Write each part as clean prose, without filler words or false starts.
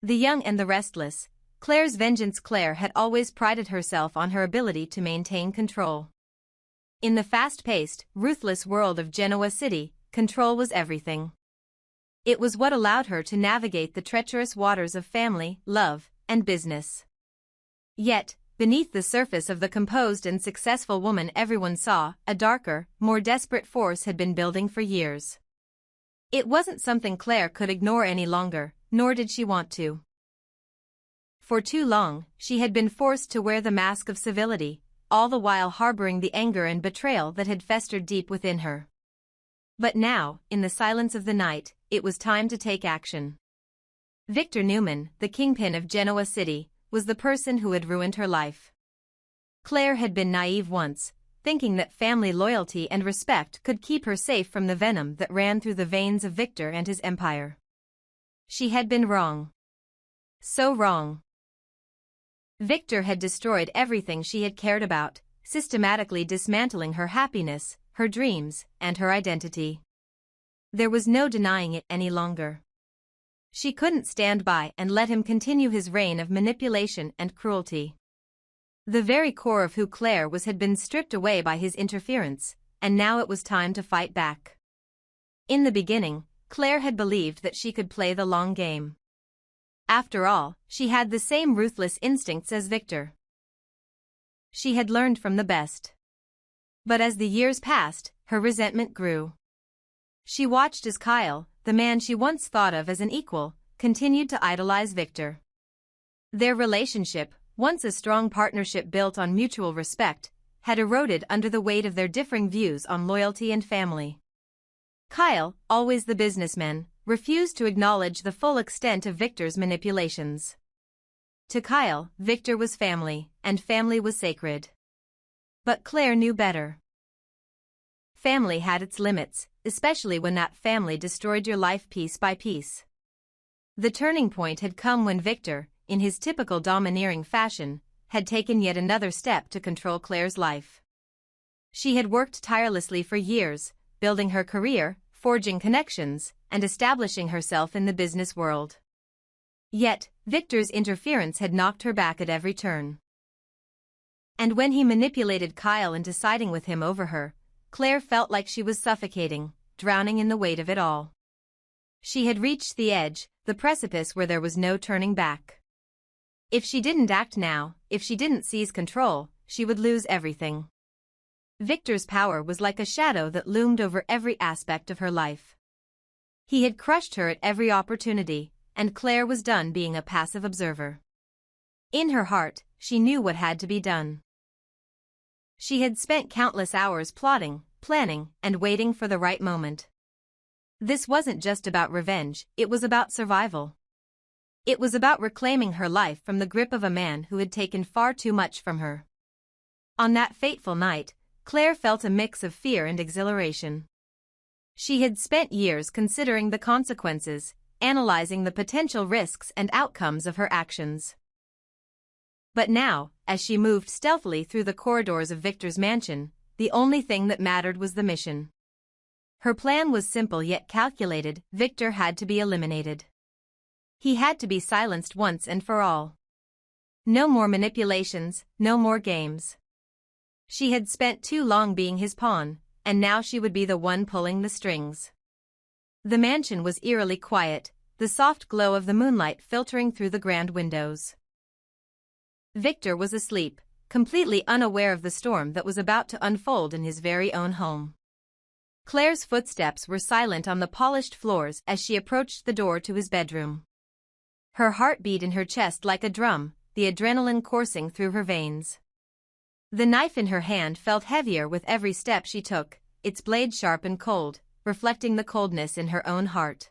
The Young and the Restless, Claire's vengeance. Claire had always prided herself on her ability to maintain control. In the fast-paced, ruthless world of Genoa City, control was everything. It was what allowed her to navigate the treacherous waters of family, love, and business. Yet, beneath the surface of the composed and successful woman everyone saw, a darker, more desperate force had been building for years. It wasn't something Claire could ignore any longer, nor did she want to. For too long, she had been forced to wear the mask of civility, all the while harboring the anger and betrayal that had festered deep within her. But now, in the silence of the night, it was time to take action. Victor Newman, the kingpin of Genoa City, was the person who had ruined her life. Claire had been naive once, thinking that family loyalty and respect could keep her safe from the venom that ran through the veins of Victor and his empire. She had been wrong. So wrong. Victor had destroyed everything she had cared about, systematically dismantling her happiness, her dreams, and her identity. There was no denying it any longer. She couldn't stand by and let him continue his reign of manipulation and cruelty. The very core of who Claire was had been stripped away by his interference, and now it was time to fight back. In the beginning, Claire had believed that she could play the long game. After all, she had the same ruthless instincts as Victor. She had learned from the best. But as the years passed, her resentment grew. She watched as Kyle, the man she once thought of as an equal, continued to idolize Victor. Their relationship, once a strong partnership built on mutual respect, had eroded under the weight of their differing views on loyalty and family. Kyle, always the businessman, refused to acknowledge the full extent of Victor's manipulations. To Kyle, Victor was family, and family was sacred. But Claire knew better. Family had its limits, especially when that family destroyed your life piece by piece. The turning point had come when Victor, in his typical domineering fashion, had taken yet another step to control Claire's life. She had worked tirelessly for years, building her career, forging connections, and establishing herself in the business world. Yet, Victor's interference had knocked her back at every turn. And when he manipulated Kyle into siding with him over her, Claire felt like she was suffocating, drowning in the weight of it all. She had reached the edge, the precipice where there was no turning back. If she didn't act now, if she didn't seize control, she would lose everything. Victor's power was like a shadow that loomed over every aspect of her life. He had crushed her at every opportunity, and Claire was done being a passive observer. In her heart, she knew what had to be done. She had spent countless hours plotting, planning, and waiting for the right moment. This wasn't just about revenge, it was about survival. It was about reclaiming her life from the grip of a man who had taken far too much from her. On that fateful night, Claire felt a mix of fear and exhilaration. She had spent years considering the consequences, analyzing the potential risks and outcomes of her actions. But now, as she moved stealthily through the corridors of Victor's mansion, the only thing that mattered was the mission. Her plan was simple yet calculated. Victor had to be eliminated. He had to be silenced once and for all. No more manipulations, no more games. She had spent too long being his pawn, and now she would be the one pulling the strings. The mansion was eerily quiet, the soft glow of the moonlight filtering through the grand windows. Victor was asleep, completely unaware of the storm that was about to unfold in his very own home. Claire's footsteps were silent on the polished floors as she approached the door to his bedroom. Her heart beat in her chest like a drum, the adrenaline coursing through her veins. The knife in her hand felt heavier with every step she took, its blade sharp and cold, reflecting the coldness in her own heart.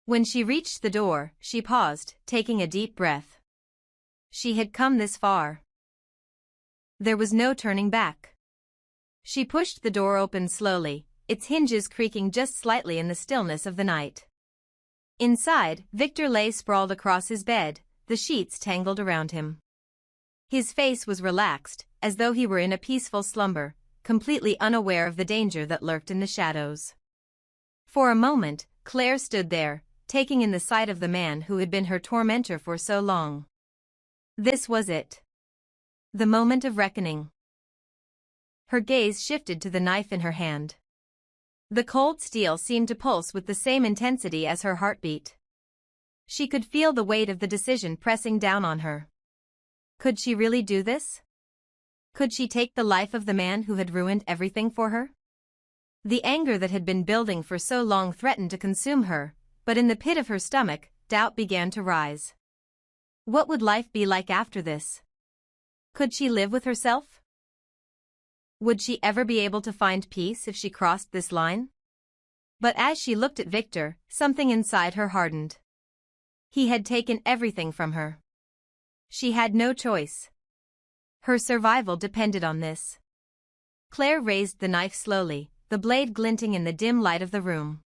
When she reached the door, she paused, taking a deep breath. She had come this far. There was no turning back. She pushed the door open slowly, its hinges creaking just slightly in the stillness of the night. Inside, Victor lay sprawled across his bed, the sheets tangled around him. His face was relaxed, as though he were in a peaceful slumber, completely unaware of the danger that lurked in the shadows. For a moment, Claire stood there, taking in the sight of the man who had been her tormentor for so long. This was it. The moment of reckoning. Her gaze shifted to the knife in her hand. The cold steel seemed to pulse with the same intensity as her heartbeat. She could feel the weight of the decision pressing down on her. Could she really do this? Could she take the life of the man who had ruined everything for her? The anger that had been building for so long threatened to consume her, but in the pit of her stomach, doubt began to rise. What would life be like after this? Could she live with herself? Would she ever be able to find peace if she crossed this line? But as she looked at Victor, something inside her hardened. He had taken everything from her. She had no choice. Her survival depended on this. Claire raised the knife slowly, the blade glinting in the dim light of the room.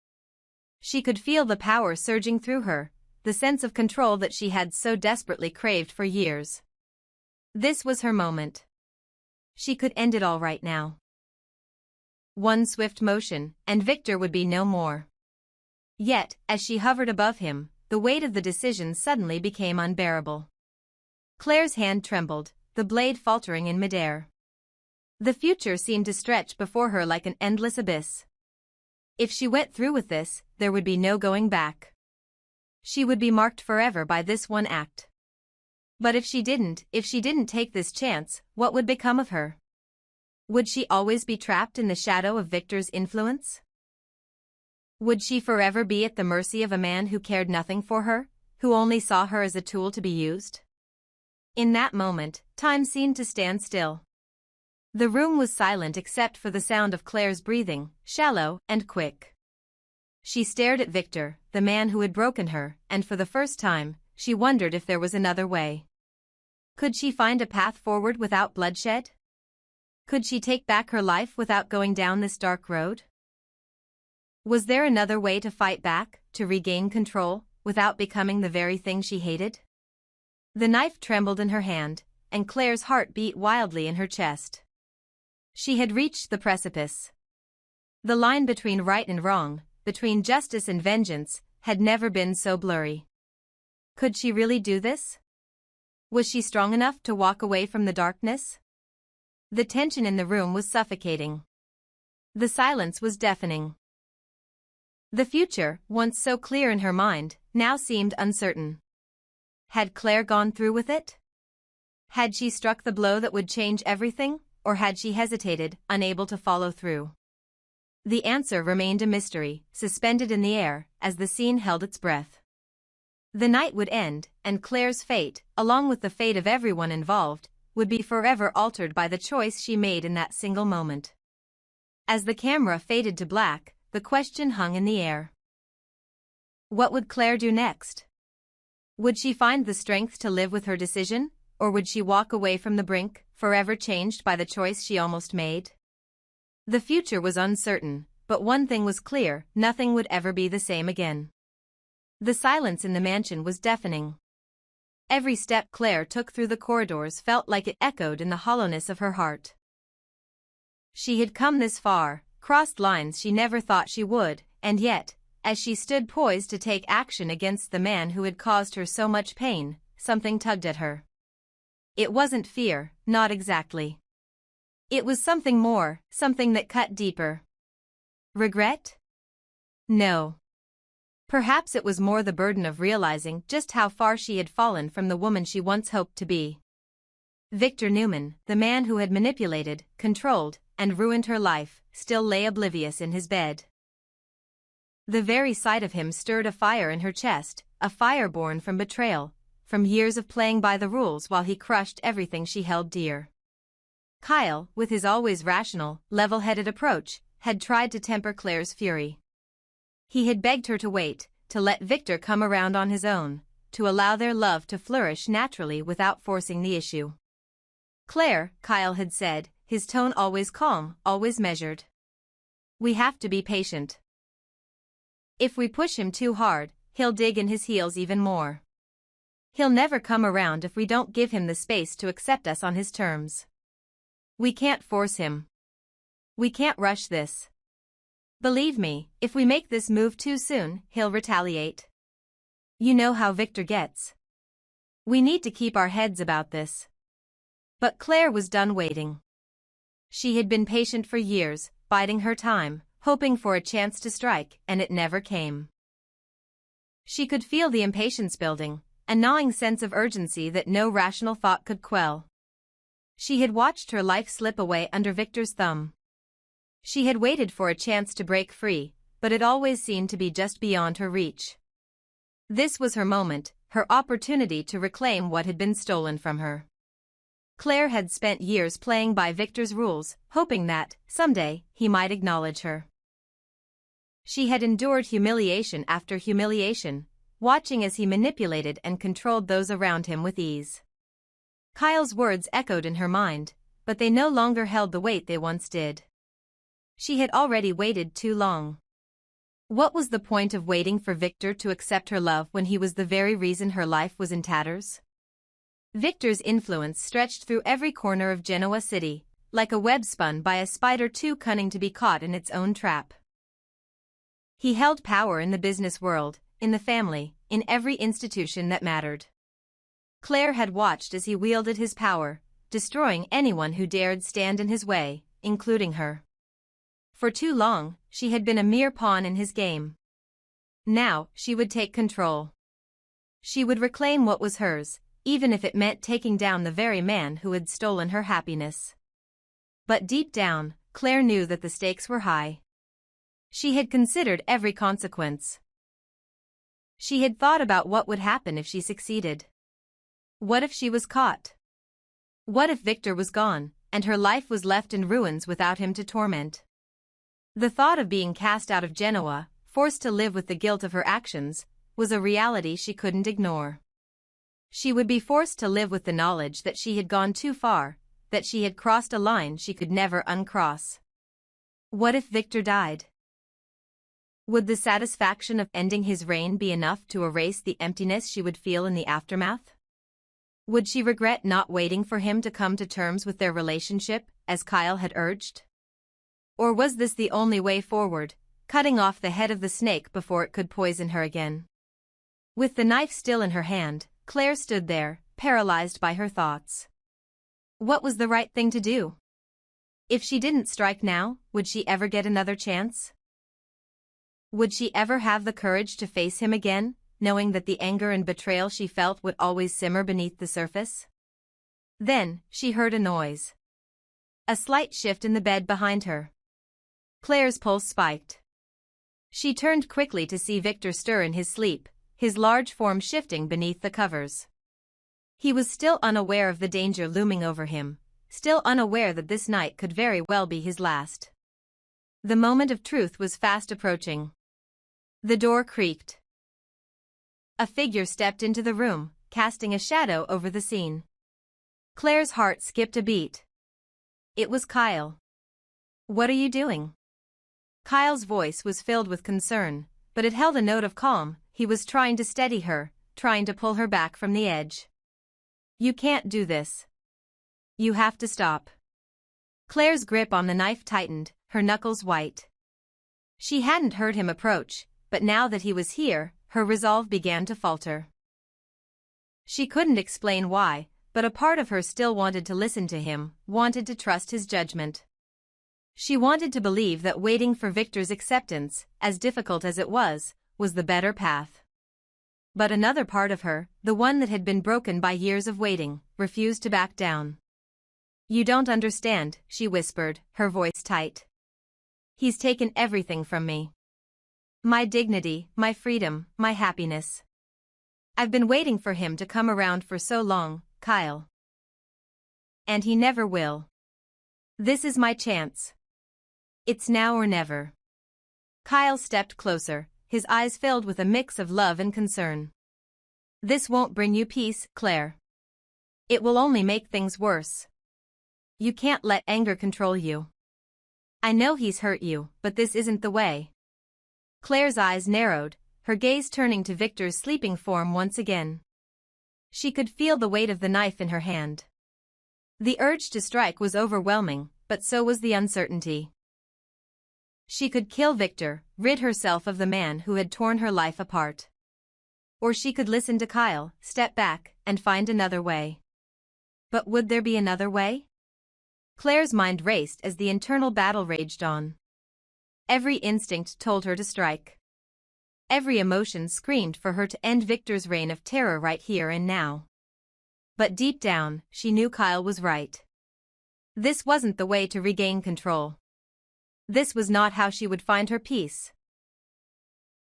She could feel the power surging through her, the sense of control that she had so desperately craved for years. This was her moment. She could end it all right now. One swift motion, and Victor would be no more. Yet, as she hovered above him, the weight of the decision suddenly became unbearable. Claire's hand trembled, the blade faltering in midair. The future seemed to stretch before her like an endless abyss. If she went through with this, there would be no going back. She would be marked forever by this one act. But if she didn't take this chance, what would become of her? Would she always be trapped in the shadow of Victor's influence? Would she forever be at the mercy of a man who cared nothing for her, who only saw her as a tool to be used? In that moment, time seemed to stand still. The room was silent except for the sound of Claire's breathing, shallow and quick. She stared at Victor, the man who had broken her, and for the first time, she wondered if there was another way. Could she find a path forward without bloodshed? Could she take back her life without going down this dark road? Was there another way to fight back, to regain control, without becoming the very thing she hated? The knife trembled in her hand, and Claire's heart beat wildly in her chest. She had reached the precipice. The line between right and wrong, between justice and vengeance, had never been so blurry. Could she really do this? Was she strong enough to walk away from the darkness? The tension in the room was suffocating. The silence was deafening. The future, once so clear in her mind, now seemed uncertain. Had Claire gone through with it? Had she struck the blow that would change everything, or had she hesitated, unable to follow through? The answer remained a mystery, suspended in the air, as the scene held its breath. The night would end, and Claire's fate, along with the fate of everyone involved, would be forever altered by the choice she made in that single moment. As the camera faded to black, the question hung in the air. What would Claire do next? Would she find the strength to live with her decision, or would she walk away from the brink, forever changed by the choice she almost made? The future was uncertain, but one thing was clear: nothing would ever be the same again. The silence in the mansion was deafening. Every step Claire took through the corridors felt like it echoed in the hollowness of her heart. She had come this far, crossed lines she never thought she would, and yet, as she stood poised to take action against the man who had caused her so much pain, something tugged at her. It wasn't fear, not exactly. It was something more, something that cut deeper. Regret? No. Perhaps it was more the burden of realizing just how far she had fallen from the woman she once hoped to be. Victor Newman, the man who had manipulated, controlled, and ruined her life, still lay oblivious in his bed. The very sight of him stirred a fire in her chest, a fire born from betrayal, from years of playing by the rules while he crushed everything she held dear. Kyle, with his always rational, level-headed approach, had tried to temper Claire's fury. He had begged her to wait, to let Victor come around on his own, to allow their love to flourish naturally without forcing the issue. Claire, Kyle had said, his tone always calm, always measured. We have to be patient. If we push him too hard, he'll dig in his heels even more. He'll never come around if we don't give him the space to accept us on his terms. We can't force him. We can't rush this. Believe me, if we make this move too soon, he'll retaliate. You know how Victor gets. We need to keep our heads about this. But Claire was done waiting. She had been patient for years, biding her time, hoping for a chance to strike, and it never came. She could feel the impatience building, a gnawing sense of urgency that no rational thought could quell. She had watched her life slip away under Victor's thumb. She had waited for a chance to break free, but it always seemed to be just beyond her reach. This was her moment, her opportunity to reclaim what had been stolen from her. Claire had spent years playing by Victor's rules, hoping that, someday, he might acknowledge her. She had endured humiliation after humiliation, watching as he manipulated and controlled those around him with ease. Kyle's words echoed in her mind, but they no longer held the weight they once did. She had already waited too long. What was the point of waiting for Victor to accept her love when he was the very reason her life was in tatters? Victor's influence stretched through every corner of Genoa City, like a web spun by a spider too cunning to be caught in its own trap. He held power in the business world, in the family, in every institution that mattered. Claire had watched as he wielded his power, destroying anyone who dared stand in his way, including her. For too long, she had been a mere pawn in his game. Now, she would take control. She would reclaim what was hers, even if it meant taking down the very man who had stolen her happiness. But deep down, Claire knew that the stakes were high. She had considered every consequence. She had thought about what would happen if she succeeded. What if she was caught? What if Victor was gone, and her life was left in ruins without him to torment? The thought of being cast out of Genoa, forced to live with the guilt of her actions, was a reality she couldn't ignore. She would be forced to live with the knowledge that she had gone too far, that she had crossed a line she could never uncross. What if Victor died? Would the satisfaction of ending his reign be enough to erase the emptiness she would feel in the aftermath? Would she regret not waiting for him to come to terms with their relationship, as Kyle had urged? Or was this the only way forward, cutting off the head of the snake before it could poison her again? With the knife still in her hand, Claire stood there, paralyzed by her thoughts. What was the right thing to do? If she didn't strike now, would she ever get another chance? Would she ever have the courage to face him again, knowing that the anger and betrayal she felt would always simmer beneath the surface? Then, she heard a noise. A slight shift in the bed behind her. Claire's pulse spiked. She turned quickly to see Victor stir in his sleep, his large form shifting beneath the covers. He was still unaware of the danger looming over him, still unaware that this night could very well be his last. The moment of truth was fast approaching. The door creaked. A figure stepped into the room, casting a shadow over the scene. Claire's heart skipped a beat. It was Kyle. "What are you doing?" Kyle's voice was filled with concern, but it held a note of calm. He was trying to steady her, trying to pull her back from the edge. "You can't do this. You have to stop." Claire's grip on the knife tightened, her knuckles white. She hadn't heard him approach, but now that he was here, her resolve began to falter. She couldn't explain why, but a part of her still wanted to listen to him, wanted to trust his judgment. She wanted to believe that waiting for Victor's acceptance, as difficult as it was the better path. But another part of her, the one that had been broken by years of waiting, refused to back down. "You don't understand," she whispered, her voice tight. "He's taken everything from me. My dignity, my freedom, my happiness. I've been waiting for him to come around for so long, Kyle. And he never will. This is my chance. It's now or never." Kyle stepped closer, his eyes filled with a mix of love and concern. "This won't bring you peace, Claire. It will only make things worse. You can't let anger control you. I know he's hurt you, but this isn't the way." Claire's eyes narrowed, her gaze turning to Victor's sleeping form once again. She could feel the weight of the knife in her hand. The urge to strike was overwhelming, but so was the uncertainty. She could kill Victor, rid herself of the man who had torn her life apart. Or she could listen to Kyle, step back, and find another way. But would there be another way? Claire's mind raced as the internal battle raged on. Every instinct told her to strike. Every emotion screamed for her to end Victor's reign of terror right here and now. But deep down, she knew Kyle was right. This wasn't the way to regain control. This was not how she would find her peace.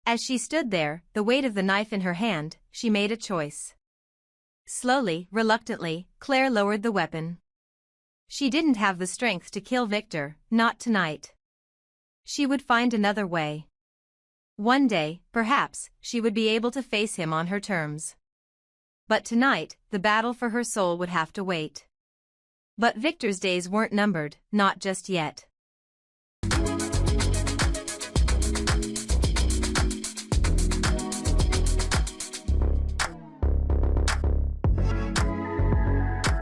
As she stood there, the weight of the knife in her hand, she made a choice. Slowly, reluctantly, Claire lowered the weapon. She didn't have the strength to kill Victor, not tonight. She would find another way. One day, perhaps, she would be able to face him on her terms. But tonight, the battle for her soul would have to wait. But Victor's days weren't numbered, not just yet.